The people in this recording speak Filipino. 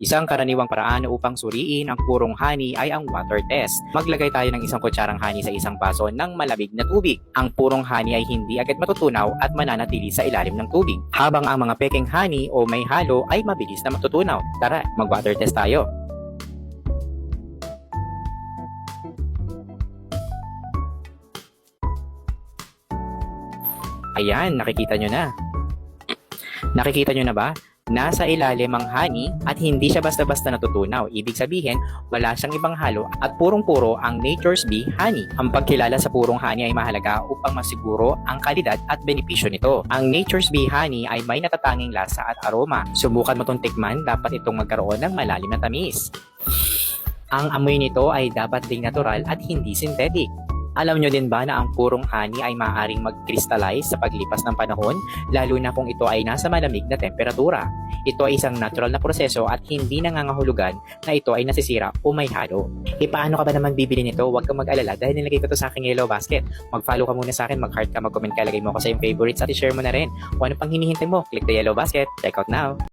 Isang karaniwang paraan upang suriin ang purong honey ay ang water test. Maglagay tayo ng isang kutsarang honey sa isang baso ng malamig na tubig. Ang purong honey ay hindi agad matutunaw at mananatili sa ilalim ng tubig. Habang ang mga pekeng honey o may halo ay mabilis na matutunaw. Tara, mag-water test tayo. Ayan, nakikita nyo na. Nakikita nyo na ba? Nasa ilalim ang honey at hindi siya basta-basta natutunaw. Ibig sabihin, wala siyang ibang halo at purong-puro ang Nature's Bee honey. Ang pagkilala sa purong honey ay mahalaga upang masiguro ang kalidad at benepisyo nito. Ang Nature's Bee honey ay may natatanging lasa at aroma. Subukan mo itong tikman, dapat itong magkaroon ng malalim na tamis. Ang amoy nito ay dapat ding natural at hindi synthetic. Alam nyo din ba na ang purong honey ay maaaring mag-crystallize sa paglipas ng panahon, lalo na kung ito ay nasa malamig na temperatura. Ito ay isang natural na proseso at hindi nangangahulugan na ito ay nasisira o may halo. Paano ka ba naman bibili nito? Huwag kang mag-alala dahil nilagay ko ito sa aking yellow basket. Mag-follow ka muna sa akin, mag-heart ka, mag-comment ka, lagay mo ako sa iyong favorites at i-share mo na rin. Kung ano pang hinihintay mo, click the yellow basket. Check out now!